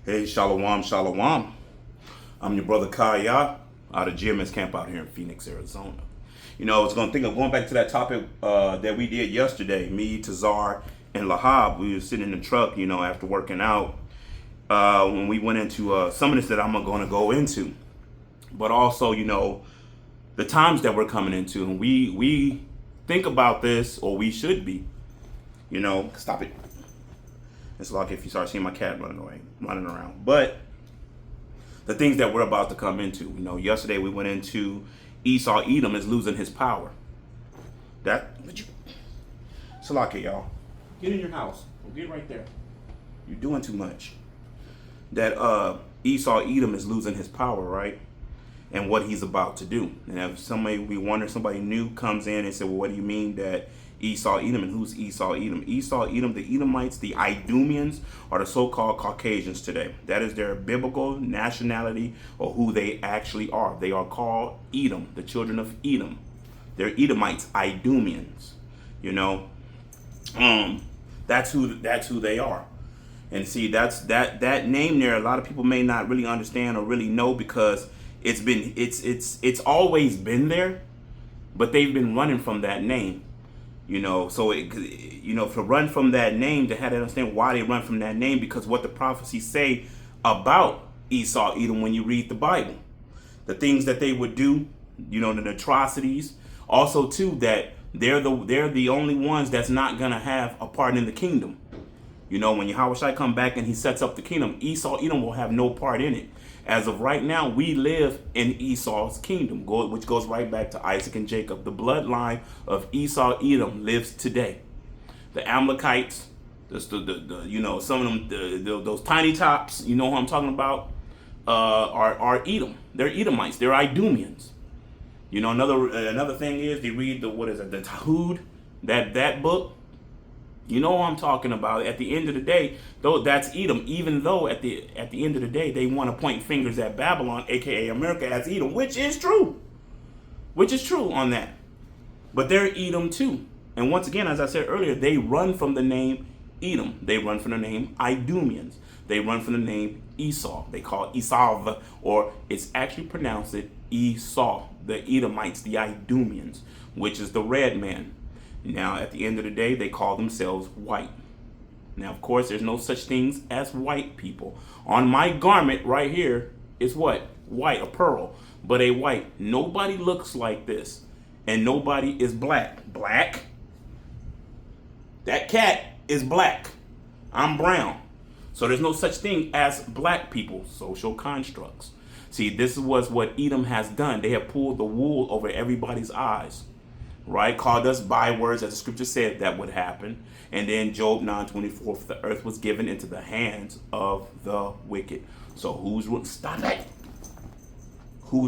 Hey, Shalom, Shalom. I'm your brother Kaya out of GMS Camp out here in Phoenix, Arizona. I was going to think of going back to that topic that we did yesterday. Me, Tazar, and Lahab, we were sitting in the truck, after working out. When we went into some of this that I'm going to go into. But also, the times that we're coming into. And we think about this, or we should be, stop it. It's like if you start seeing my cat running around. But the things that we're about to come into. Yesterday we went into Esau Edom is losing his power. Salaki, y'all. Get in your house. Get right there. You're doing too much. That Esau Edom is losing his power, right? And what he's about to do. And if somebody new comes in and say, well, what do you mean that Esau Edom? And who's Esau Edom? Esau Edom, the Edomites, the Idumeans, are the so-called Caucasians today. That is their biblical nationality, or who they actually are. They are called Edom, the children of Edom. They're Edomites, Idumeans. That's who they are. And see, that name there, a lot of people may not really understand or really know, because it's always been there, but they've been running from that name. To run from that name, to have to understand why they run from that name, because what the prophecies say about Esau Edom when you read the Bible, the things that they would do, the atrocities, also too that they're the only ones that's not gonna have a part in the kingdom. When Yahushua come back and he sets up the kingdom, Esau Edom will have no part in it. As of right now, we live in Esau's kingdom, which goes right back to Isaac and Jacob. The bloodline of Esau Edom lives today. The Amalekites, some of them, those tiny tops, you know who I'm talking about, are Edom. They're Edomites. They're Idumeans. Another thing is, they read the Talmud, that book. You know what I'm talking about. At the end of the day, though, that's Edom. Even though at the end of the day, they want to point fingers at Babylon, aka America, as Edom, which is true on that. But they're Edom too. And once again, as I said earlier, they run from the name Edom. They run from the name Idumeans. They run from the name Esau. They call it Esau, or it's actually pronounced it Esau. The Edomites, the Idumeans, which is the red man. Now, at the end of the day, they call themselves white. Now, of course, there's no such things as white people. On my garment right here is what? White, a pearl, but a white. Nobody looks like this, and nobody is black. Black? That cat is black. I'm brown. So there's no such thing as black people, social constructs. See, this was what Edom has done. They have pulled the wool over everybody's eyes. Right, called us bywords, as the scripture said that would happen. And then Job 9:24, the earth was given into the hands of the wicked. So who's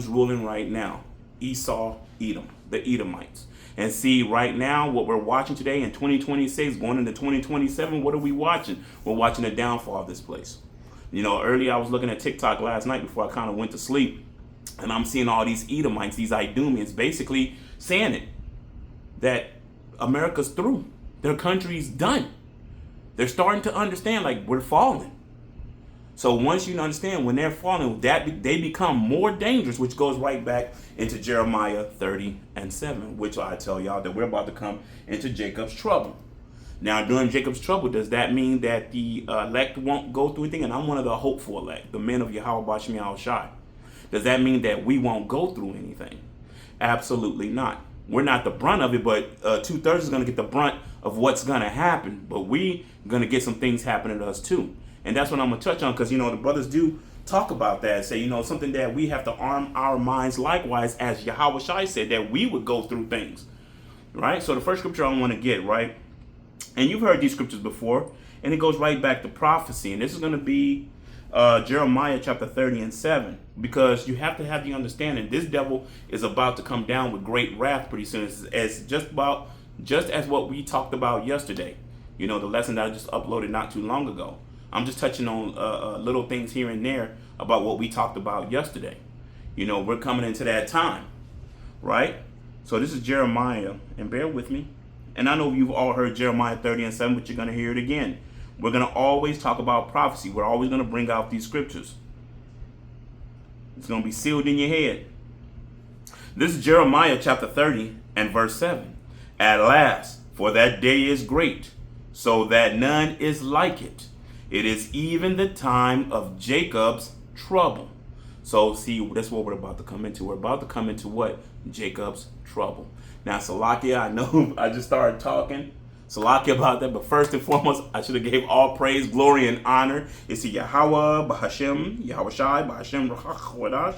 ruling right now? Esau, Edom, the Edomites. And see, right now, what we're watching today in 2026, going into 2027, what are we watching? We're watching the downfall of this place. Earlier I was looking at TikTok last night before I kind of went to sleep, and I'm seeing all these Edomites, these Idumeans, basically saying it, that America's through. Their country's done. They're starting to understand, like, we're falling. So once you understand, when they're falling, that they become more dangerous, which goes right back into Jeremiah 30:7, which I tell y'all that we're about to come into Jacob's trouble. Now, during Jacob's trouble, does that mean that the elect won't go through anything? And I'm one of the hopeful elect, the men of Yahweh Bashim Yahushai. Does that mean that we won't go through anything? Absolutely not. We're not the brunt of it, but 2/3 is going to get the brunt of what's going to happen. But we going to get some things happening to us too. And that's what I'm going to touch on, because, the brothers do talk about that. Say, something that we have to arm our minds likewise, as Yahweh Shai said, that we would go through things. Right? So the first scripture I want to get, right? And you've heard these scriptures before, and it goes right back to prophecy. And this is going to be Jeremiah chapter 30:7, because you have to have the understanding this devil is about to come down with great wrath pretty soon. It's just as what we talked about yesterday. The lesson that I just uploaded not too long ago. I'm just touching on little things here and there about what we talked about yesterday. We're coming into that time, right? So this is Jeremiah, and bear with me. And I know you've all heard Jeremiah 30:7, but you're going to hear it again. We're going to always talk about prophecy. We're always going to bring out these scriptures. It's going to be sealed in your head. This is Jeremiah chapter 30 and verse 7. At last, for that day is great, so that none is like it. It is even the time of Jacob's trouble. So see, that's what we're about to come into. We're about to come into what? Jacob's trouble. Now, Salakia, I know I just started talking Salakia about that, but first and foremost, I should have gave all praise, glory, and honor. It's to Yahweh, Bahashem, Yahweh Shai, Bahashem, Rahach.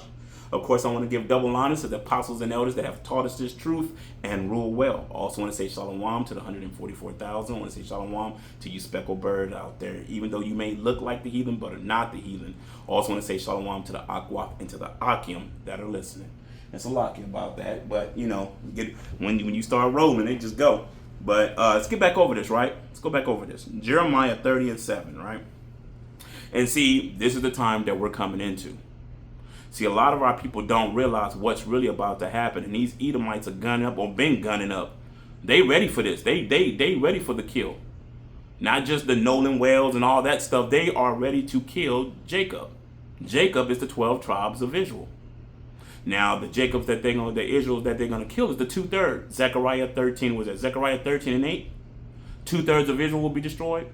Of course, I want to give double honor to the apostles and elders that have taught us this truth and rule well. Also want to say shalom to the 144,000. I want to say shalom to you speckled bird out there, even though you may look like the heathen, but are not the heathen. Also want to say shalom to the Akwak and to the Akim that are listening. And Salakia about that, but you know, when you start rolling, they just go. But let's get back over this, right? Let's go back over this. Jeremiah 30 and 7, right? And see, this is the time that we're coming into. See, a lot of our people don't realize what's really about to happen. And these Edomites are gunning up or been gunning up. They ready for this. They ready for the kill. Not just the Nolan whales and all that stuff. They are ready to kill Jacob. Jacob is the 12 tribes of Israel. Now, the Jacobs that the Israels that they're going to kill is the 2/3. Zechariah 13 was it? Zechariah 13 and 8. 2/3 of Israel will be destroyed.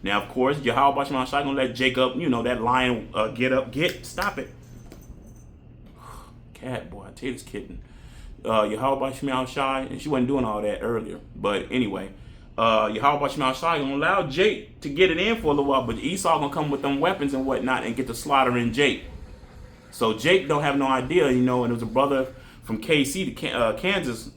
Now, of course, Yahweh Bashman Shai going to let Jacob, you know, that lion stop it. Cat, boy, I tell you this kitten. Yahweh Bashman Shai, and she wasn't doing all that earlier. But anyway, Yahweh Bashman Shai going to allow Jake to get it in for a little while, but Esau going to come with them weapons and whatnot and get to slaughtering Jake. So Jake don't have no idea, you know, and it was a brother from KC, Kansas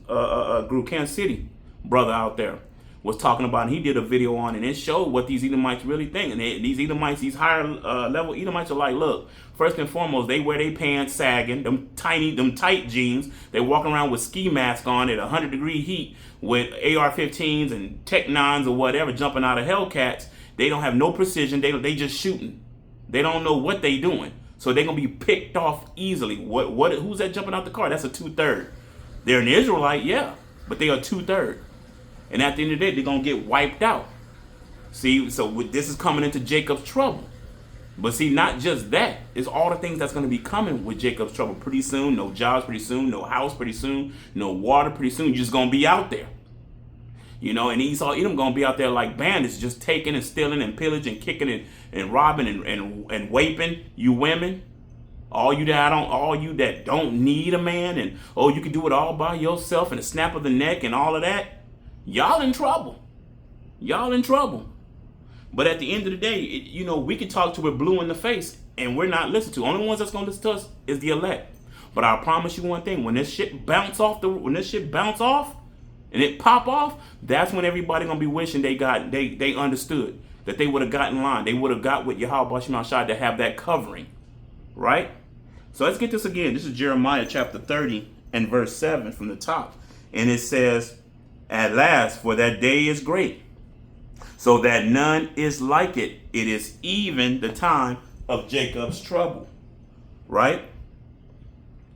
group, Kansas City brother out there was talking about, and he did a video on, and it showed what these Edomites really think. And these Edomites, these higher level Edomites are like, look, first and foremost, they wear their pants sagging, them tight jeans. They walking around with ski masks on at 100-degree heat with AR-15s and Tech 9s or whatever, jumping out of Hellcats. They don't have no precision. They just shooting. They don't know what they doing. So they're going to be picked off easily. Who's that jumping out the car? That's a 2/3. They're an Israelite, yeah, but they are 2/3. And at the end of the day, they're going to get wiped out. See, so this is coming into Jacob's trouble. But see, not just that. It's all the things that's going to be coming with Jacob's trouble. Pretty soon, no jobs pretty soon, no house pretty soon, no water pretty soon. You're just going to be out there. You know, and Esau, Edom going to be out there like bandits, just taking and stealing and pillaging and kicking and robbing and raping you women. All you that don't need a man, and you can do it all by yourself and a snap of the neck and all of that. Y'all in trouble. Y'all in trouble. But at the end of the day, you know, we can talk to it blue in the face and we're not listened to. Only ones that's going to listen to us is the elect. But I promise you one thing, when this shit bounce off and it pop off, that's when everybody gonna be wishing they understood, that they would have gotten in line. They would have got with Yahweh Bashman Shai to have that covering, right? So let's get this again. This is Jeremiah chapter 30 and verse 7 from the top. And it says, at last, for that day is great, so that none is like it. It is even the time of Jacob's trouble, right?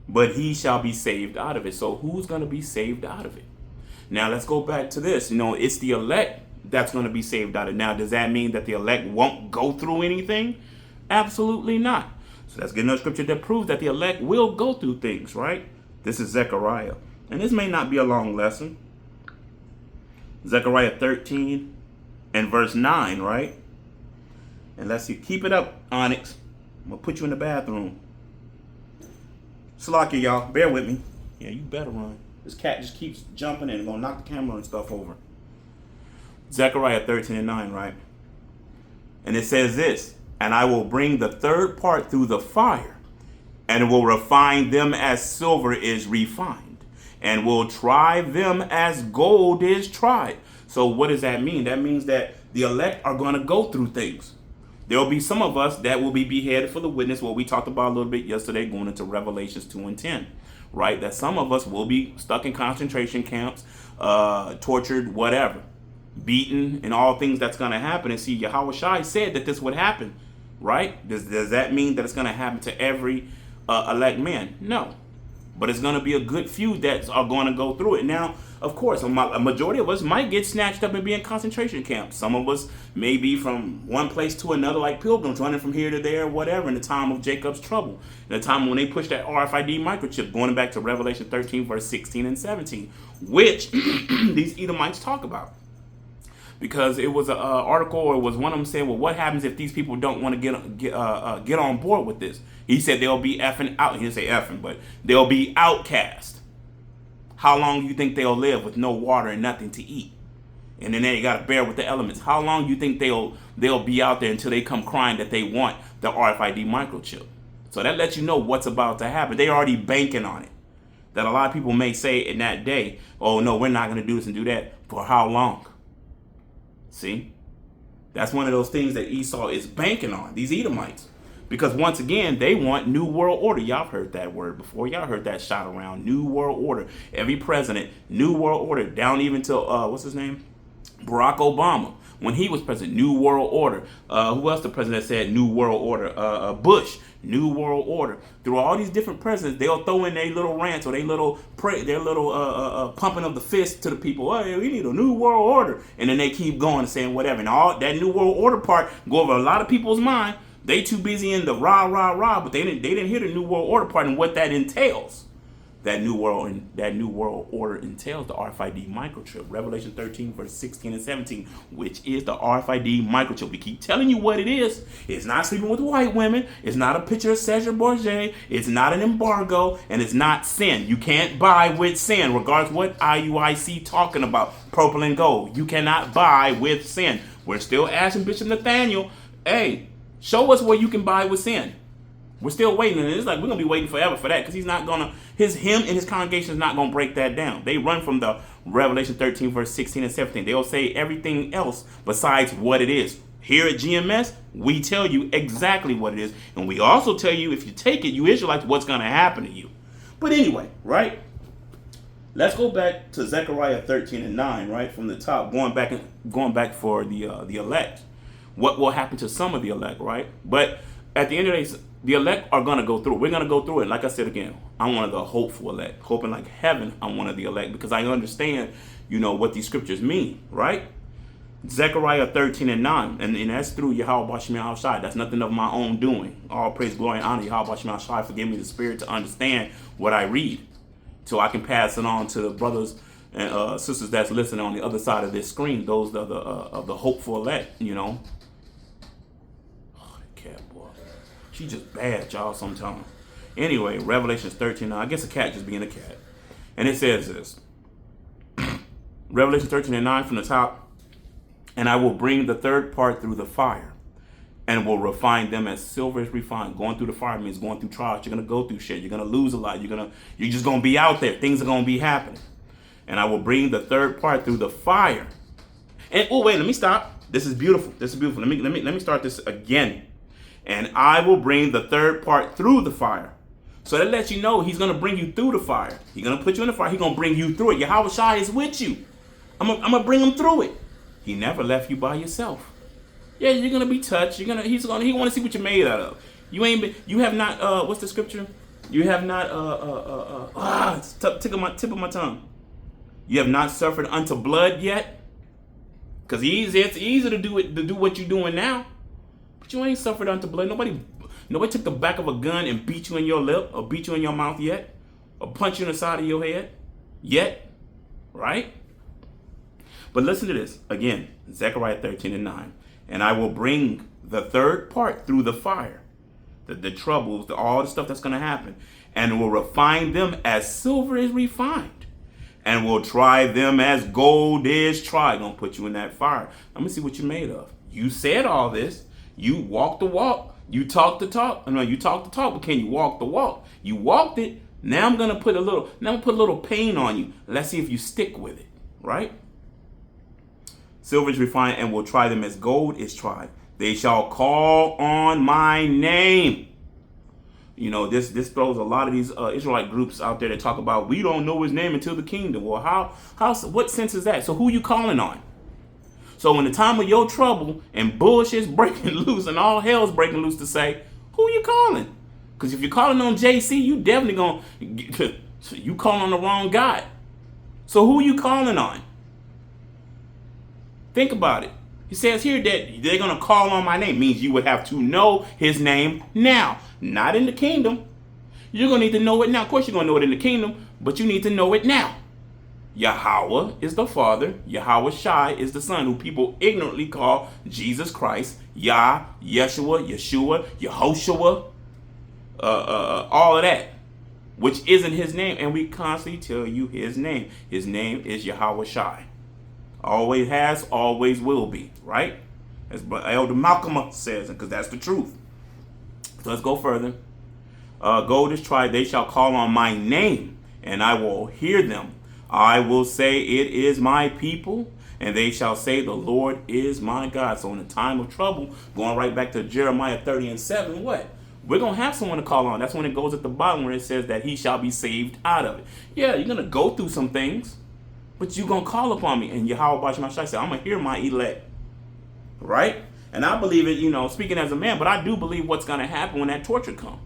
But he shall be saved out of it. So who's going to be saved out of it? Now let's go back to this. You know, it's the elect that's going to be saved out of it. Now, does that mean that the elect won't go through anything? Absolutely not. So let's get another scripture that proves that the elect will go through things, right? This is Zechariah. And this may not be a long lesson. Zechariah 13 and verse 9, right? And let's see. Keep it up, Onyx. I'm going to put you in the bathroom. Slakia, y'all. Bear with me. Yeah, you better run. This cat just keeps jumping and going to knock the camera and stuff over. Zechariah 13 and 9, right? And it says this, and I will bring the third part through the fire, and will refine them as silver is refined, and will try them as gold is tried. So what does that mean? That means that the elect are going to go through things. There will be some of us that will be beheaded for the witness, what we talked about a little bit yesterday, going into Revelations 2 and 10. Right, that some of us will be stuck in concentration camps, tortured, whatever, beaten, and all things that's going to happen. And see, Yahweh Shai said that this would happen, right? Does that mean that it's going to happen to every elect man? No. But it's going to be a good few that are going to go through it. Now, of course, a majority of us might get snatched up and be in concentration camps. Some of us may be from one place to another, like pilgrims, running from here to there, whatever, in the time of Jacob's trouble. In the time when they pushed that RFID microchip, going back to Revelation 13, verse 16 and 17, which these Edomites talk about. Because it was an article, or it was one of them saying, well, what happens if these people don't want to get on board with this? He said they'll be effing out. He didn't say effing, but they'll be outcast. How long do you think they'll live with no water and nothing to eat? And then they got to bear with the elements. How long do you think they'll be out there until they come crying that they want the RFID microchip? So that lets you know what's about to happen. They're already banking on it. That a lot of people may say in that day, oh, no, we're not going to do this and do that. For how long? See? That's one of those things that Esau is banking on, these Edomites. Because once again, they want New World Order. Y'all heard that word before. Y'all heard that shot around. New World Order. Every president, New World Order. Down even to, what's his name? Barack Obama. When he was president, New World Order. Who else the president said New World Order? Bush, New World Order. Through all these different presidents, they'll throw in their little rants or their little pumping of the fist to the people. Oh, yeah, we need a New World Order. And then they keep going and saying whatever. And all that New World Order part go over a lot of people's mind. They too busy in the rah, rah, rah, but they didn't hear the New World Order part and what that entails. That New World Order entails the RFID microchip. Revelation 13, verse 16 and 17, which is the RFID microchip. We keep telling you what it is. It's not sleeping with white women. It's not a picture of Cesar Borgia. It's not an embargo, and it's not sin. You can't buy with sin, regardless what IUIC talking about, purple and gold. You cannot buy with sin. We're still asking Bishop Nathaniel, hey, show us where you can buy with sin. We're still waiting, and it's like we're gonna be waiting forever for that because he's not gonna him and his congregation is not gonna break that down. They run from the Revelation 13, verse 16 and 17. They'll say everything else besides what it is. Here at GMS, we tell you exactly what it is, and we also tell you if you take it, you Israelites, what's gonna happen to you. But anyway, right? Let's go back to Zechariah 13 and 9, right from the top, going back for the elect. What will happen to some of the elect, right? But at the end of the day, the elect are going to go through. We're going to go through it. Like I said again, I'm one of the hopeful elect. Hoping like heaven, I'm one of the elect because I understand, what these scriptures mean, right? Zechariah 13 and 9. And that's through Yahweh Bashim Shai. That's nothing of my own doing. All praise, glory, and honor. Yahweh Bashim Shai. Forgive me the spirit to understand what I read so I can pass it on to the brothers and sisters that's listening on the other side of this screen. Those of the hopeful elect, Oh, that cat, boy. She just bad, y'all, sometimes. Anyway, Revelation 13. Now, I guess a cat just being a cat. And it says this. Revelation 13 and 9 from the top. And I will bring the third part through the fire and will refine them as silver is refined. Going through the fire means going through trials. You're going to go through shit. You're going to lose a lot. You're just going to be out there. Things are going to be happening. And I will bring the third part through the fire. And, oh, wait, let me stop. This is beautiful. This is beautiful. Let me start this again. And I will bring the third part through the fire. So that lets you know he's going to bring you through the fire. He's going to put you in the fire. He's going to bring you through it. Yahweh Shai is with you. I'm going to bring him through it. He never left you by yourself. Yeah, you're going to be touched. He want to see what you're made out of. You have not, what's the scripture? You have not, it's tip of my tongue. You have not suffered unto blood yet. Because it's easy to do what you're doing now. But you ain't suffered unto blood. Nobody took the back of a gun and beat you in your lip or beat you in your mouth yet. Or punch you in the side of your head yet. Right? But listen to this. Again, Zechariah 13 and 9. And I will bring the third part through the fire. The troubles, all the stuff that's going to happen. And will refine them as silver is refined. And will try them as gold is tried. Gonna put you in that fire. Let me see what you're made of. You said all this. You walked the walk. You talked the talk. No, you talked the talk, but can you walk the walk? You walked it. Now I'm gonna put a little pain on you. Let's see if you stick with it. Right? Silver is refined and will try them as gold is tried. They shall call on my name. This throws a lot of these Israelite groups out there that talk about we don't know his name until the kingdom. Well, what sense is that? So who you calling on? So in the time of your trouble and bullshit's breaking loose and all hell's breaking loose to say, who you calling? Because if you're calling on JC, you definitely So you calling on the wrong God. So who are you calling on? Think about it. He says here that they're going to call on my name. Means you would have to know his name now. Not in the kingdom. You're going to need to know it now. Of course you're going to know it in the kingdom, but you need to know it now. Yahweh is the Father. Yahweh Shai is the Son, who people ignorantly call Jesus Christ. Yah, Yeshua, Yeshua, Yehoshua, all of that, which isn't his name. And we constantly tell you his name. His name is Yahweh Shai. Always has, always will be, right? As Elder Malcolm says, because that's the truth. So let's go further. Goldish tribe, they shall call on my name, and I will hear them. I will say, it is my people, and they shall say, the Lord is my God. So in the time of trouble, going right back to Jeremiah 30:7, what? We're going to have someone to call on. That's when it goes at the bottom where it says that he shall be saved out of it. Yeah, you're going to go through some things, but you're going to call upon me. And Yahweh Bashim Shai said, I'm going to hear my elect. Right? And I believe it, speaking as a man, but I do believe what's going to happen when that torture comes.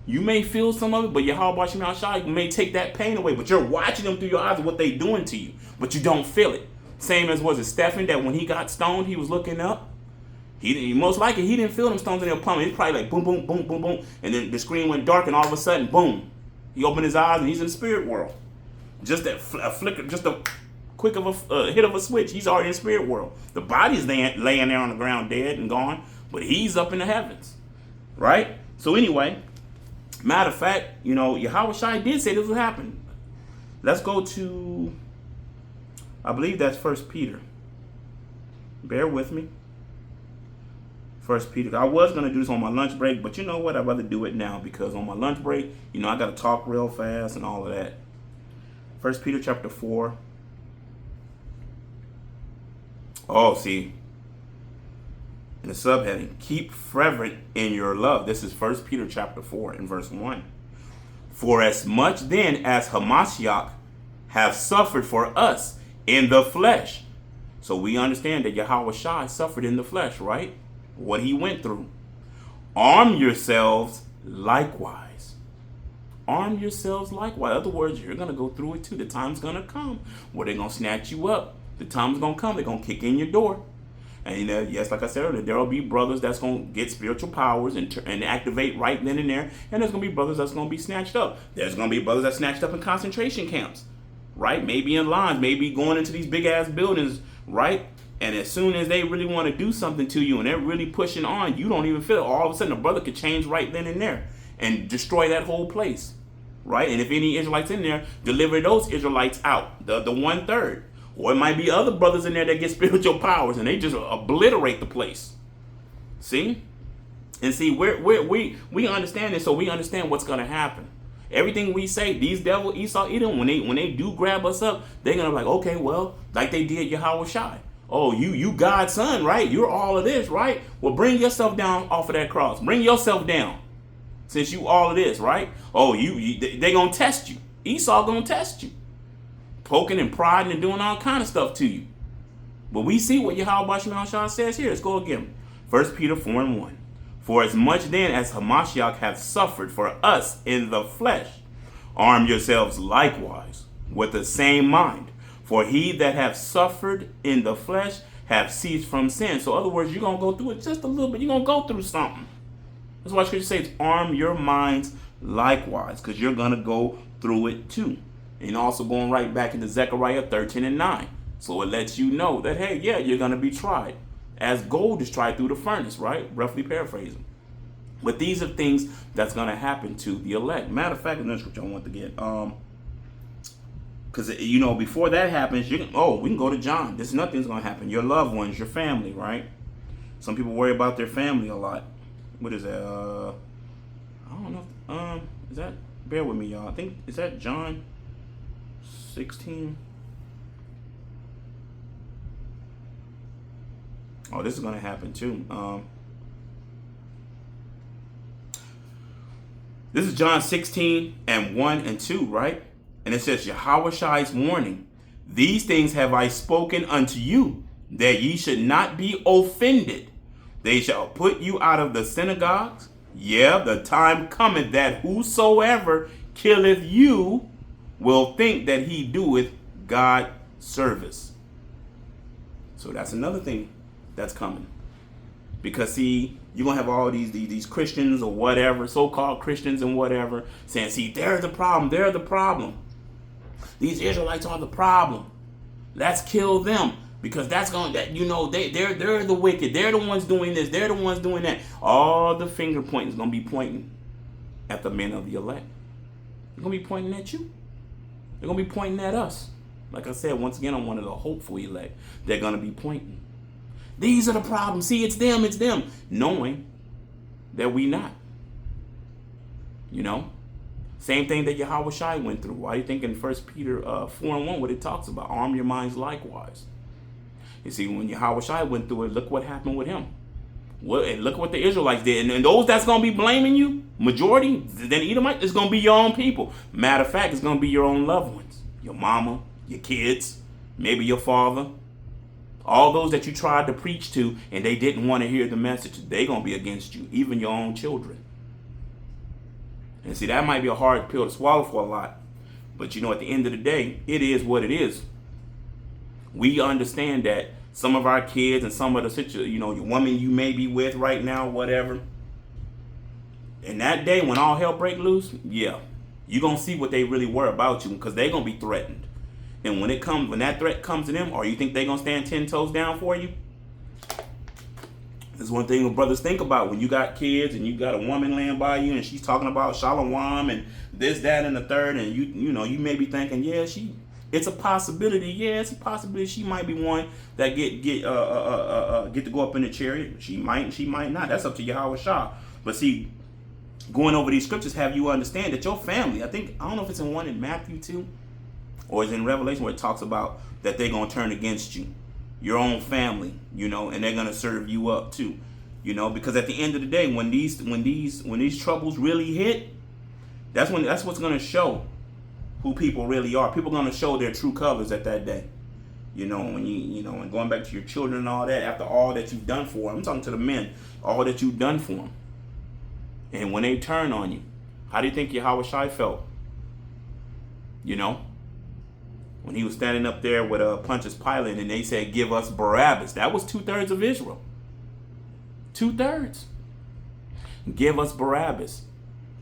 You may feel some of it, but Yahweh Bashim Shai may take that pain away. But you're watching them through your eyes of what they're doing to you, but you don't feel it. Same as was it Stephen, that when he got stoned, he was looking up. He most likely he didn't feel them stones in their plumbing. It's probably like boom, boom, boom, boom, boom, and then the screen went dark, and all of a sudden, boom, he opened his eyes and he's in the spirit world. Just that flicker, just a quick of a hit of a switch, he's already in the spirit world. The body's laying there on the ground dead and gone, but he's up in the heavens, right? So anyway, matter of fact, Yahweh Shai did say this would happen. Let's go to, I believe that's 1 Peter. Bear with me. 1 Peter. I was going to do this on my lunch break, but you know what? I'd rather do it now because on my lunch break, I got to talk real fast and all of that. 1 Peter chapter 4. Oh, see. In the subheading, keep fervent in your love. This is 1 Peter chapter 4 and verse 1. For as much then as Hamashiach have suffered for us in the flesh. So we understand that Yahweh Shai suffered in the flesh, right? What he went through. Arm yourselves likewise. Arm yourselves likewise. In other words, you're going to go through it too. The time's going to come where they're going to snatch you up. The time's going to come. They're going to kick in your door. And yes, like I said earlier, there will be brothers that's going to get spiritual powers and activate right then and there. And there's going to be brothers that's going to be snatched up. There's going to be brothers that's snatched up in concentration camps, right? Maybe in lines, maybe going into these big ass buildings, right? And as soon as they really want to do something to you and they're really pushing on, you don't even feel it. All of a sudden, a brother could change right then and there and destroy that whole place, right? And if any Israelites in there, deliver those Israelites out, the 1/3. Or it might be other brothers in there that get spiritual powers and they just obliterate the place. See? And see, we understand this, so we understand what's going to happen. Everything we say, these devil, Esau, Edom, when they do grab us up, they're going to be like, okay, well, like they did Yahweh Shai. Oh, you God's son, right? You're all of this, right? Well, bring yourself down off of that cross. Bring yourself down. Since you all of this, right? Oh, they going to test you. Esau going to test you. Poking and prodding and doing all kind of stuff to you. But we see what Yahweh Bashim Shai says here. Let's go again. 1 Peter 4:1. For as much then as Hamashiach hath suffered for us in the flesh, arm yourselves likewise with the same mind. For he that hath suffered in the flesh hath ceased from sin. So in other words, you're going to go through it just a little bit. You're going to go through something. That's why Scripture says, arm your minds likewise, because you're going to go through it too. And also going right back into Zechariah 13:9. So it lets you know that, hey, yeah, you're going to be tried. As gold is tried through the furnace, right? Roughly paraphrasing. But these are things that's going to happen to the elect. Matter of fact, another scripture I want to get. Because, before that happens, we can go to John. Nothing's going to happen. Your loved ones, your family, right? Some people worry about their family a lot. What is that? I don't know. Is that, bear with me, y'all. I think, is that John 16? Oh, this is going to happen too. This is John 16:1-2, right? And it says, Yahweh Shai's warning. These things have I spoken unto you, that ye should not be offended. They shall put you out of the synagogues. Yeah, the time cometh that whosoever killeth you will think that he doeth God service. So that's another thing that's coming. Because see, you're going to have all these Christians or whatever, so-called Christians and whatever, saying, see, they're the problem. They're the problem. These Israelites are the problem. Let's kill them. Because that's going to, you know, they're the wicked. They're the ones doing this. They're the ones doing that. All the finger pointing is going to be pointing at the men of the elect. They're going to be pointing at you. They're going to be pointing at us. Like I said, once again, I'm one of the hopeful elect. They're going to be pointing. These are the problems. See, it's them. Knowing that we not. You know? Same thing that Yahweh Shai went through. Why do you think in 1 Peter 4:1 what it talks about? Arm your minds likewise. You see, when Yahweh Shai went through it, look what happened with him. And look what the Israelites did. And those that's going to be blaming you, majority, then Edomite, it's going to be your own people. Matter of fact, it's going to be your own loved ones. Your mama, your kids, maybe your father. All those that you tried to preach to and they didn't want to hear the message, they're going to be against you, even your own children. And see, that might be a hard pill to swallow for a lot. But you know, at the end of the day, it is what it is. We understand that some of our kids and some of the situation, you know, your woman you may be with right now, whatever. And that day when all hell break loose, yeah, you're going to see what they really were about you because they're going to be threatened. And when that threat comes to them, or you think they're going to stand 10 toes down for you? That's one thing brothers think about when you got kids and you got a woman laying by you and she's talking about shalom and this, that, and the third. And you know, you may be thinking, yeah, it's a possibility. Yeah, it's a possibility. She might be one that get to go up in the chariot. She might not. That's up to Yahweh Shah. But see, going over these scriptures, have you understand that your family, I don't know if it's in one in Matthew 2 or it's in Revelation where it talks about that they're going to turn against you, your own family, you know, and they're going to serve you up too, you know, because at the end of the day, when these troubles really hit, that's what's going to show who people really are. People are going to show their true colors at that day. You know, when you know, and going back to your children and all that, after all that you've done for them, I'm talking to the men, all that you've done for them. And when they turn on you, how do you think Yahweh Shai felt? You know, when he was standing up there with Pontius Pilate and they said, give us Barabbas. That was 2/3 of Israel. 2/3. Give us Barabbas.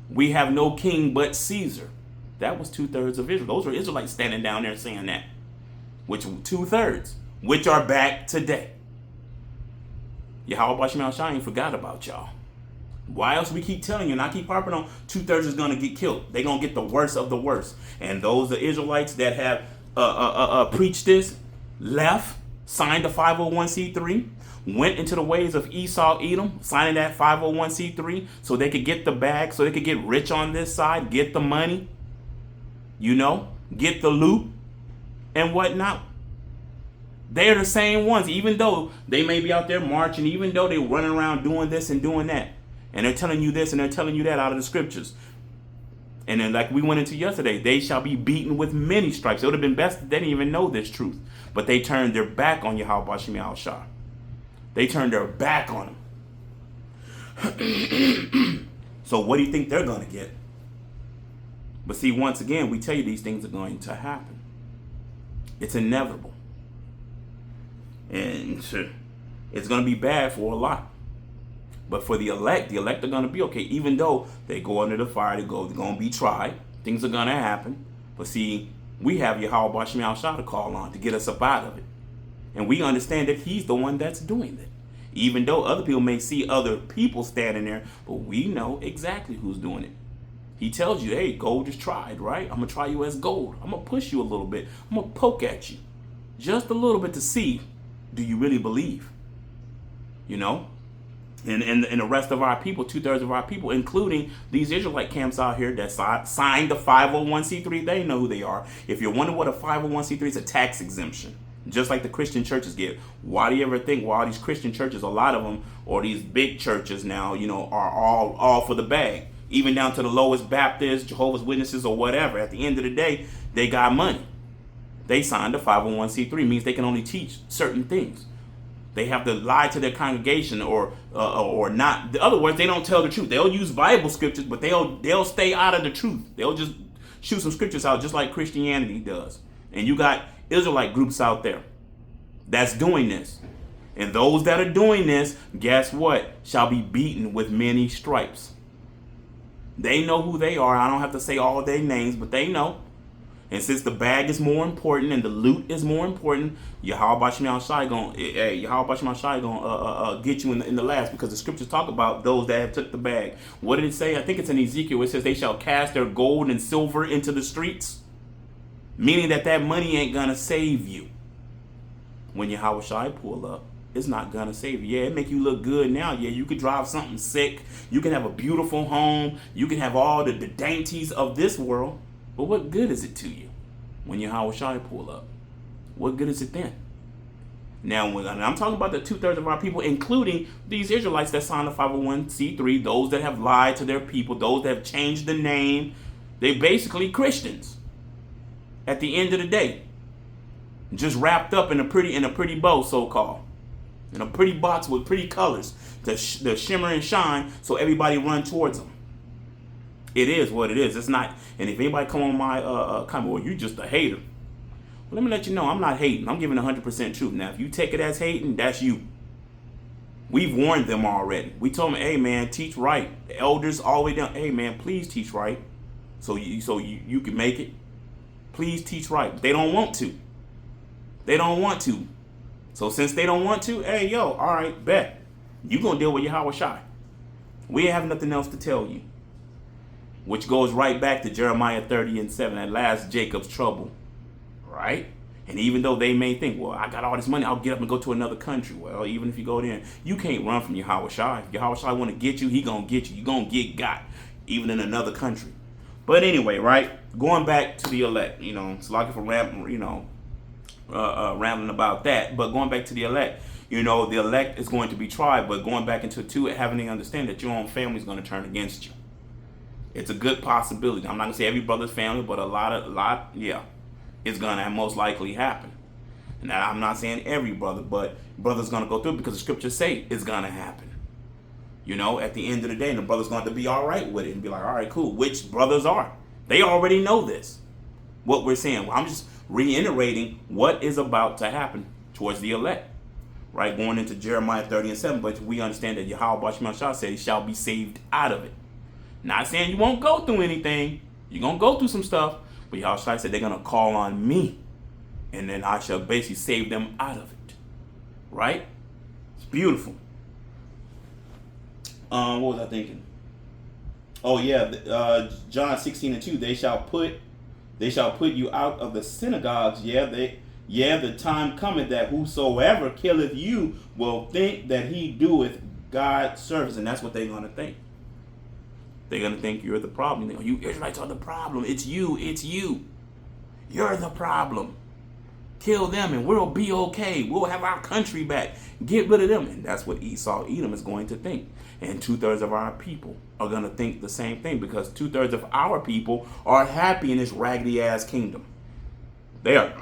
We have no king but Caesar. That was 2/3 of Israel. Those were Israelites standing down there saying that. Which 2/3, which are back today. Yahweh Bashim Al-Shai ain't forgot about y'all. Why else we keep telling you, and I keep harping on 2/3 is going to get killed. They're going to get the worst of the worst. And those are Israelites that have preached this, left, signed the 501c3, went into the ways of Esau, Edom, signing that 501c3 so they could get the bag, so they could get rich on this side, get the money, you know, get the loot and whatnot. They're the same ones, even though they may be out there marching, even though they're running around doing this and doing that. And they're telling you this and they're telling you that out of the scriptures. And then like we went into yesterday, they shall be beaten with many stripes. It would have been best if they didn't even know this truth. But they turned their back on Yahweh Bashim Al-Shah. They turned their back on him. So what do you think they're going to get? But see, once again, we tell you these things are going to happen. It's inevitable. And it's going to be bad for a lot. But for the elect are going to be okay. Even though they go under the fire, they're going to be tried. Things are going to happen. But see, we have Yahweh Bashim Al-Shah to call on to get us up out of it. And we understand that he's the one that's doing it. Even though other people may see other people standing there, but we know exactly who's doing it. He tells you, hey, gold is tried, right? I'm going to try you as gold. I'm going to push you a little bit. I'm going to poke at you just a little bit to see, do you really believe? You know? And the rest of our people, 2/3 of our people, including these Israelite camps out here that signed the 501c3, they know who they are. If you're wondering what a 501c3 is, a tax exemption, just like the Christian churches get. Why do you ever think, well, these Christian churches, a lot of them, or these big churches now, you know, are all for the bag, even down to the lowest Baptists, Jehovah's Witnesses, or whatever. At the end of the day, they got money. They signed a 501c3, means they can only teach certain things. They have to lie to their congregation or not. In other words, they don't tell the truth. They'll use Bible scriptures, but they'll stay out of the truth. They'll just shoot some scriptures out just like Christianity does. And you got Israelite groups out there that's doing this. And those that are doing this, guess what? Shall be beaten with many stripes. They know who they are. I don't have to say all their names, but they know. And since the bag is more important and the loot is more important, Yahweh Shem Shai gonna get you in the last, because the scriptures talk about those that have took the bag. What did it say? I think it's in Ezekiel. It says they shall cast their gold and silver into the streets, meaning that money ain't gonna save you. When Yahweh Shai pull up, it's not gonna save you. Yeah, it make you look good now. Yeah, you could drive something sick. You can have a beautiful home. You can have all the dainties of this world. But what good is it to you when Yahweh Shai pull up? What good is it then? Now, when I'm talking about the 2/3 of our people, including these Israelites that signed the 501c3, those that have lied to their people, those that have changed the name, they basically Christians. At the end of the day, just wrapped up in a pretty bow, so-called, in a pretty box with pretty colors, the shimmer and shine, so everybody run towards them. It is what it is. It's not. And if anybody come on my comment, well, you just a hater. Well, let me let you know, I'm not hating. I'm giving 100% truth. Now, if you take it as hating, that's you. We've warned them already. We told them, hey man, teach right. The elders all the way down, hey man, please teach right, so you can make it. Please teach right. But they don't want to. They don't want to. So since they don't want to, hey yo, all right, bet. You gonna deal with Yahweh Shai. We have nothing else to tell you. Which goes right back to Jeremiah 30:7, at last Jacob's trouble, right? And even though they may think, well, I got all this money, I'll get up and go to another country. Well, even if you go there, you can't run from Yahweh Shai. If Yahweh Shai want to get you, he going to get you. You're going to get got, even in another country. But anyway, right? Going back to the elect, it's like if I'm rambling about that. But going back to the elect, the elect is going to be tried. But going back into it too, having to understand that your own family is going to turn against you. It's a good possibility. I'm not gonna say every brother's family, but a lot, yeah, it's gonna most likely happen. And I'm not saying every brother, but brother's gonna go through it because the scriptures say it's gonna happen. At the end of the day, and the brother's going to be all right with it and be like, all right, cool. Which brothers are? They already know this. What we're saying. Well, I'm just reiterating what is about to happen towards the elect. Right, going into Jeremiah 30:7, but we understand that Yahweh Shem Shai said he shall be saved out of it. Not saying you won't go through anything. You're going to go through some stuff. But Yahweh said they're going to call on me. And then I shall basically save them out of it. Right? It's beautiful. What was I thinking? Oh yeah, John 16:2. They shall put you out of the synagogues. The time cometh that whosoever killeth you will think that he doeth God's service. And that's what they're going to think. They're going to think you're the problem. You Israelites are the problem. It's you. You're the problem. Kill them and we'll be okay. We'll have our country back. Get rid of them. And that's what Esau, Edom is going to think. And 2/3 of our people are going to think the same thing, because 2/3 of our people are happy in this raggedy ass kingdom. They're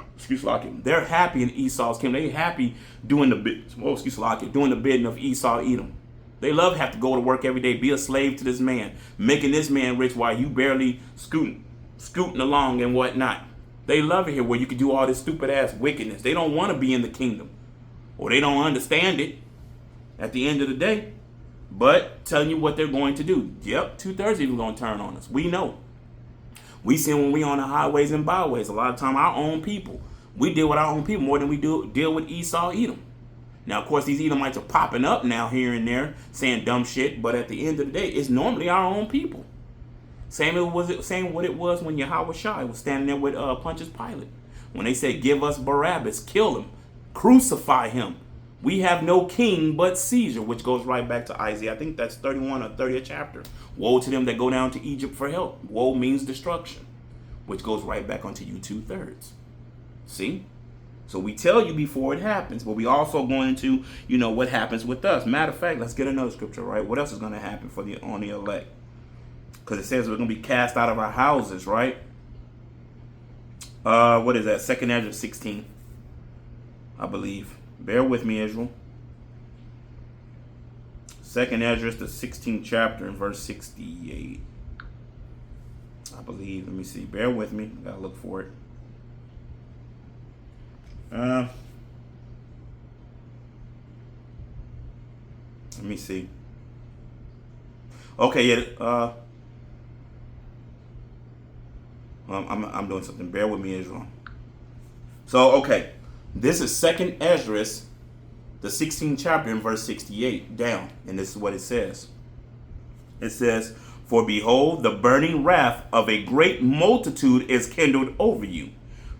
happy in Esau's kingdom. They're happy doing the bidding of Esau, Edom. They love have to go to work every day, be a slave to this man, making this man rich while you barely scooting along and whatnot. They love it here where you can do all this stupid ass wickedness. They don't want to be in the kingdom, or they don't understand it at the end of the day. But telling you what they're going to do. Yep, 2/3 even going to turn on us. We know. We see when we on the highways and byways. A lot of time our own people. We deal with our own people more than we deal with Esau, Edom. Now, of course, these Edomites are popping up now here and there saying dumb shit, but at the end of the day, it's normally our own people. Same what it was when Yahweh Shai was standing there with Pontius Pilate. When they said, give us Barabbas, kill him, crucify him. We have no king but Caesar, which goes right back to Isaiah. I think that's 31 or 30th chapter. Woe to them that go down to Egypt for help. Woe means destruction, which goes right back onto you 2/3. See? So we tell you before it happens, but we also going into, what happens with us. Matter of fact, let's get another scripture, right? What else is going to happen on the elect? Because it says we're going to be cast out of our houses, right? What is that? 2nd Ezra 16, I believe. Bear with me, Israel. 2nd Ezra, the 16th chapter, and verse 68. I believe. Let me see. Bear with me. Gotta look for it. Let me see. Okay, yeah. I'm doing something. Bear with me, Israel. So, okay, this is Second Esdras, the 16th chapter, in verse 68 down, and this is what it says. It says, "For behold, the burning wrath of a great multitude is kindled over you,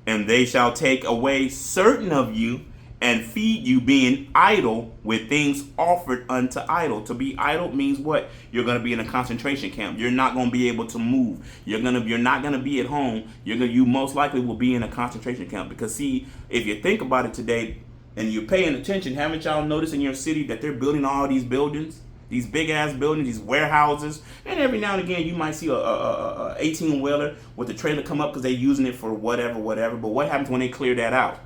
and they shall take away certain of you, and feed you, being idle with things offered unto idol." To be idle means what? You're going to be in a concentration camp. You're not going to be able to move. You're not going to be at home. You most likely will be in a concentration camp. Because see, if you think about it today and you're paying attention, haven't y'all noticed in your city that they're building all these buildings? These big ass buildings, these warehouses, and every now and again you might see a 18-wheeler with the trailer come up because they're using it for whatever. But what happens when they clear that out?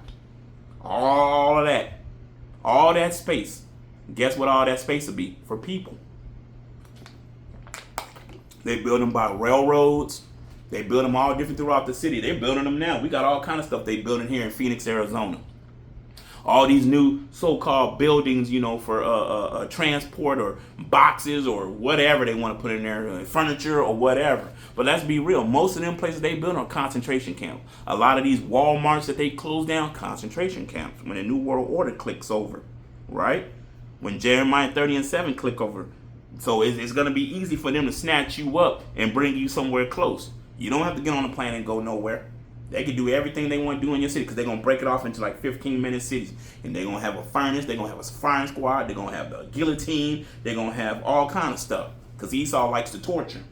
All that space. Guess what all that space will be? For people. They build them by railroads. They build them all different throughout the city. They're building them now. We got all kind of stuff they building here in Phoenix, Arizona. All these new so-called buildings, for transport or boxes or whatever they want to put in there, furniture or whatever. But let's be real. Most of them places they build are concentration camps. A lot of these Walmarts that they close down, concentration camps. When the New World Order clicks over, right? When Jeremiah 30:7 click over. So it's going to be easy for them to snatch you up and bring you somewhere close. You don't have to get on a plane and go nowhere. They can do everything they want to do in your city because they're going to break it off into like 15-minute cities. And they're going to have a furnace. They're going to have a firing squad. They're going to have the guillotine. They're going to have all kind of stuff because Esau likes to torture.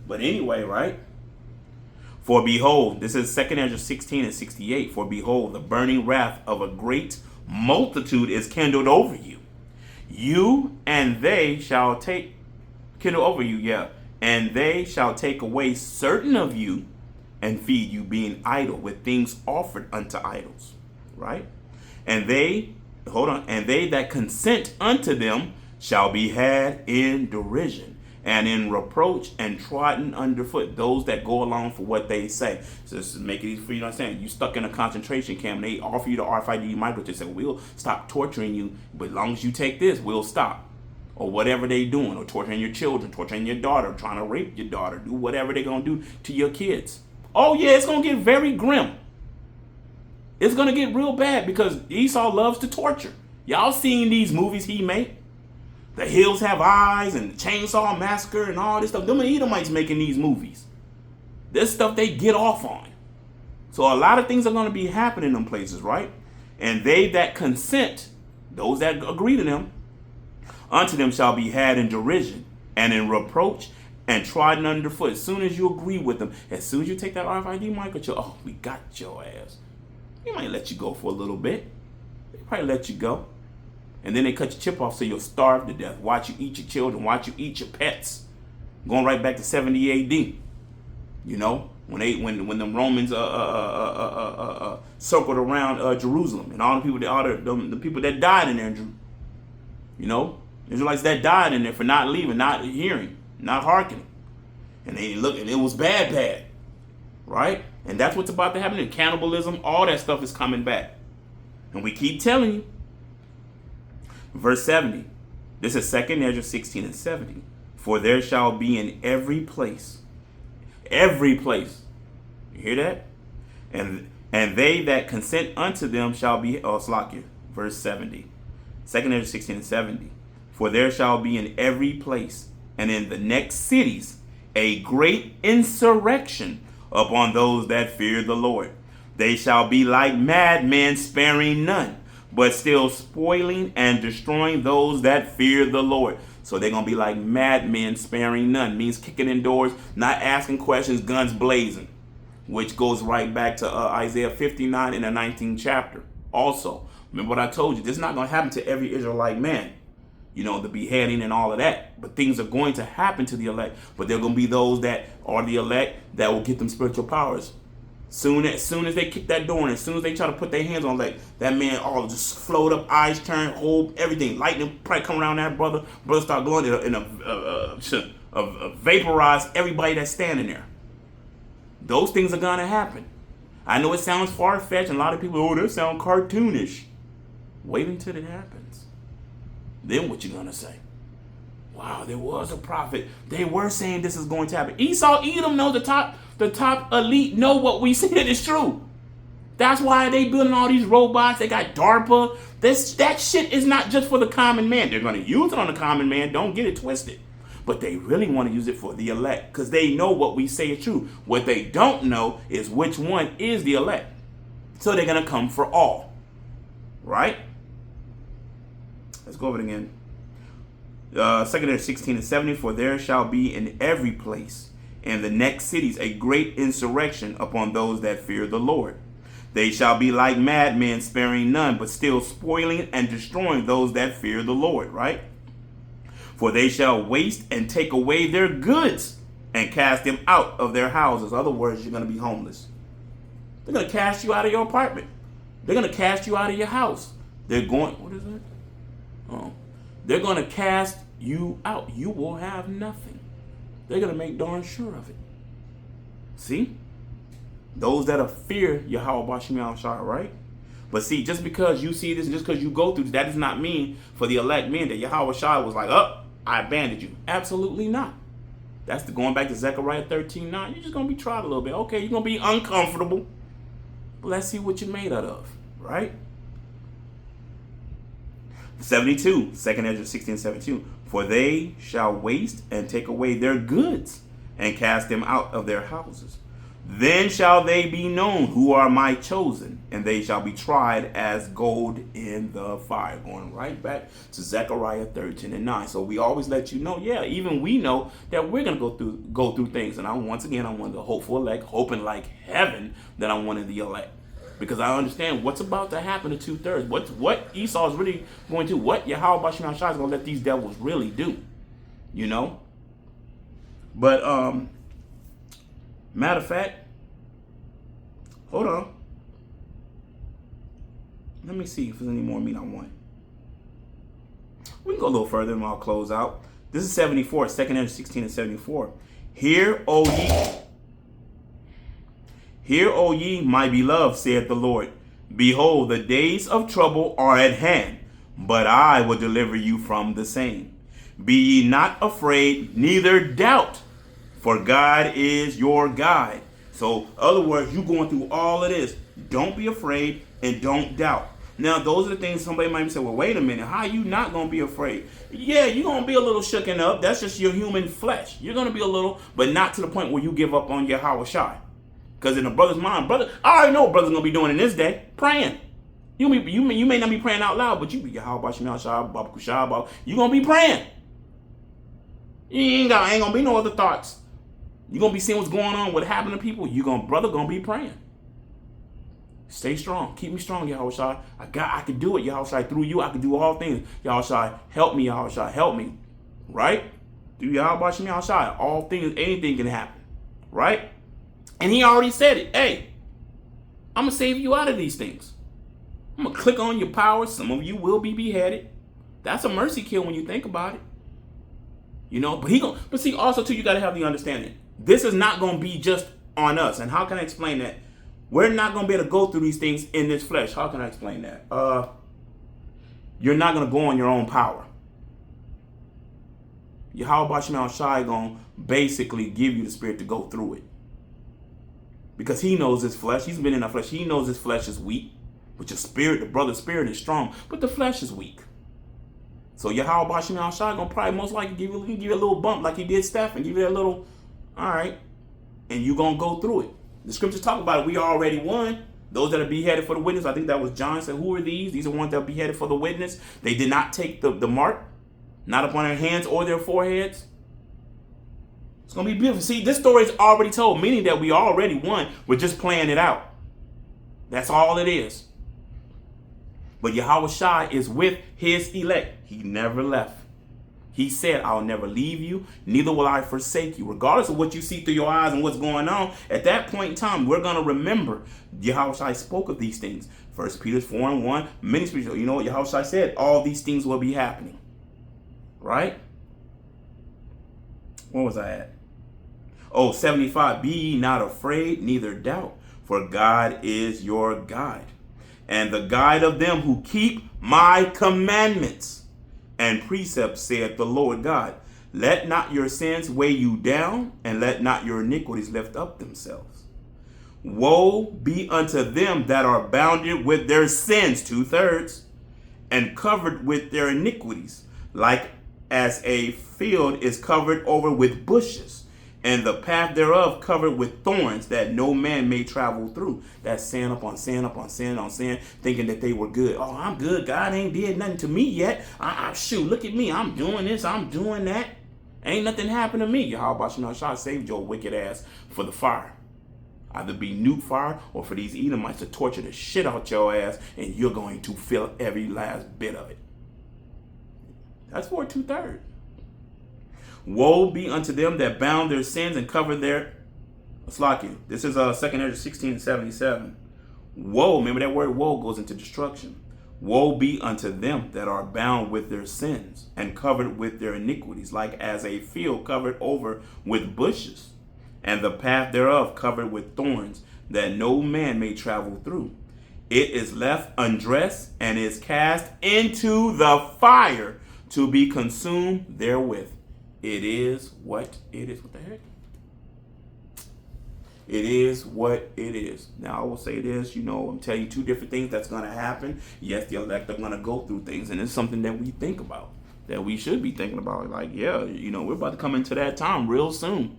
But anyway, right? "For behold," this is 2 Ezra 16 and 68. "For behold, the burning wrath of a great multitude is kindled over you. You and they shall take, kindle over you, yeah. And they shall take away certain of you, and feed you, being idle with things offered unto idols." Right? And they that consent unto them shall be had in derision and in reproach and trodden underfoot. Those that go along for what they say. So this is making it easy for you to understand. You stuck in a concentration camp and they offer you the RFID microchip. They say, "We'll stop torturing you, but as long as you take this, we'll stop." Or whatever they doing, or torturing your children, torturing your daughter, trying to rape your daughter, do whatever they're going to do to your kids. Oh yeah, it's going to get very grim. It's going to get real bad because Esau loves to torture. Y'all seen these movies he made? The Hills Have Eyes and Chainsaw Massacre and all this stuff. Them Edomites making these movies. This stuff they get off on. So a lot of things are going to be happening in them places, right? "And they that consent," those that agree to them, "unto them shall be had in derision and in reproach and trodden underfoot." As soon as you agree with them, as soon as you take that RFID microchip, "Oh, we got your ass." They might let you go for a little bit. They probably let you go. And then they cut your chip off so you'll starve to death. Watch you eat your children. Watch you eat your pets. Going right back to 70 AD. When the Romans circled around Jerusalem and all the people that died in there. Israelites that died in there for not leaving, not hearing, not hearkening. And they look, and it was bad, right? And that's what's about to happen. And cannibalism, all that stuff is coming back. And we keep telling you. Verse 70. This is 2 Ezra 16 and 70. "For there shall be in every place. You hear that? And they that consent unto them shall be," Slakia, verse 70. 2 Ezra 16 and 70. "For there shall be in every place and in the next cities a great insurrection upon those that fear the Lord. They shall be like madmen, sparing none, but still spoiling and destroying those that fear the Lord." So they're going to be like madmen, sparing none. Means kicking in doors, not asking questions, guns blazing. Which goes right back to Isaiah 59 in the 19th chapter. Also, remember what I told you. This is not going to happen to every Israelite man. The beheading and all of that. But things are going to happen to the elect. But there are going to be those that are the elect that will get them spiritual powers. Soon as they kick that door in, as soon as they try to put their hands on that man all just float up, eyes turn, whole everything. Lightning probably come around that brother. Brother start glowing and vaporize everybody that's standing there. Those things are going to happen. I know it sounds far-fetched, and a lot of people, oh, that sounds cartoonish. Wait until it happens. Then what you going to say? Wow, there was a prophet. They were saying this is going to happen. Esau, Edom know the top elite know what we said is true. That's why they building all these robots. They got DARPA. That shit is not just for the common man. They're going to use it on the common man. Don't get it twisted. But they really want to use it for the elect because they know what we say is true. What they don't know is which one is the elect. So they're going to come for all. Right? Let's go over it again. 2 Corinthians 16:70, for there shall be in every place and the next cities a great insurrection upon those that fear the Lord. They shall be like madmen, sparing none, but still spoiling and destroying those that fear the Lord, right? For they shall waste and take away their goods and cast them out of their houses. In other words, you're going to be homeless. They're going to cast you out of your apartment. They're going to cast you out of your house. They're going, what is it? Oh, they're going to cast you out. You will have nothing. They're going to make darn sure of it. See? Those that are fear Yahweh Bashim Yahushua, right? But see, just because you see this and just because you go through this, that does not mean for the elect men that Yahweh Shai was like, oh, I abandoned you. Absolutely not. That's going back to Zechariah 13:9. You're just going to be tried a little bit. Okay, you're going to be uncomfortable. But let's see what you're made out of, right? 72, 2 Esdras 16:72. For they shall waste and take away their goods and cast them out of their houses. Then shall they be known who are my chosen, and they shall be tried as gold in the fire. Going right back to Zechariah 13:9. So we always let you know, yeah, even we know that we're gonna go through things. And I'm one of the hopeful elect, hoping like heaven that I'm one of the elect. Because I understand what's about to happen to 2/3. What Esau is really going to, what Yahweh Bashim Yahushua is going to let these devils really do. You know? But, matter of fact, hold on. Let me see if there's any more meat I want. We can go a little further and I'll close out. This is 74, 2 Esdras 16:74. Hear, O ye, my beloved, saith the Lord. Behold, the days of trouble are at hand, but I will deliver you from the same. Be ye not afraid, neither doubt, for God is your guide. So, in other words, you going through all of this. Don't be afraid and don't doubt. Now, those are the things somebody might say, well, wait a minute, how are you not going to be afraid? Yeah, you're going to be a little shooken up. That's just your human flesh. You're going to be a little, but not to the point where you give up on your Yahweh Shai. Because in a brother's mind, brother, I already know what brother's going to be doing in this day. Praying. You may not be praying out loud, but you be Yahweh Bashim Yahushua, Baba Kushah, you're going to be praying. You ain't going to be no other thoughts. You're going to be seeing what's going on, what happened to people. Brother going to be praying. Stay strong. Keep me strong, Yahweh Shai. I can do it, Yahweh Shai. Through you, I can do all things. Yahweh Shai, help me, Yahweh Shai. Help me. Right? Through Yahweh Bashim Yahushua, all things, anything can happen. Right? And he already said it. Hey, I'm going to save you out of these things. I'm going to click on your power. Some of you will be beheaded. That's a mercy kill when you think about it. You know, but see, also too, you got to have the understanding. This is not going to be just on us. And how can I explain that? We're not going to be able to go through these things in this flesh. How can I explain that? You're not going to go on your own power. Yahweh Bashim Yahushua going to basically give you the spirit to go through it. Because he knows his flesh. He's been in our flesh. He knows his flesh is weak. But your spirit, the brother's spirit is strong. But the flesh is weak. So Yahweh Bashim Yahushua going to probably most likely give you a little bump like he did Stephen. Give you that little, all right. And you're going to go through it. The scriptures talk about it. We already won. Those that are beheaded for the witness. I think that was John said, who are these? These are ones that are beheaded for the witness. They did not take the mark. Not upon their hands or their foreheads. It's going to be beautiful. See, this story is already told, meaning that we already won. We're just playing it out. That's all it is. But Yahweh Shai is with his elect. He never left. He said, I'll never leave you, neither will I forsake you. Regardless of what you see through your eyes and what's going on, at that point in time, we're going to remember Yahweh Shai spoke of these things. 1 Peter 4:1, many scriptures. You know what Yahweh Shai said? All these things will be happening. Right? Where was I at? Oh, 75. Be ye not afraid, neither doubt, for God is your guide, and the guide of them who keep my commandments and precepts, saith the Lord God. Let not your sins weigh you down, and let not your iniquities lift up themselves. Woe be unto them that are bounded with their sins, 2/3, and covered with their iniquities, like as a field is covered over with bushes, and the path thereof covered with thorns, that no man may travel through. That's sin upon sin upon sin on sin, thinking that they were good. Oh, I'm good. God ain't did nothing to me yet. Shoot, look at me. I'm doing this. I'm doing that. Ain't nothing happened to me. Yahweh Shah saved your wicked ass for the fire. Either be nuke fire, or for these Edomites to torture the shit out your ass, and you're going to feel every last bit of it. That's for 2/3. Woe be unto them that bound their sins and covered their slaki. This is 2 Ezra 16:77. Woe, remember that word woe goes into destruction. Woe be unto them that are bound with their sins and covered with their iniquities, like as a field covered over with bushes, and the path thereof covered with thorns, that no man may travel through. It is left undressed and is cast into the fire to be consumed therewith. It is what it is. What the heck? It is what it is. Now, I will say this, I'm telling you two different things that's going to happen. Yes, the elect are going to go through things, and it's something that we think about, that we should be thinking about. Like, yeah, we're about to come into that time real soon,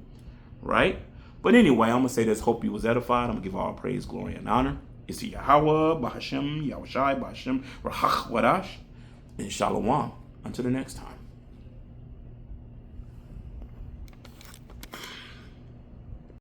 right? But anyway, I'm going to say this. Hope you was edified. I'm going to give all praise, glory, and honor. It's to Yahweh, Bahashem, Yahushai, Bahashem, Rahach, Wadash, and Shalom. Until the next time.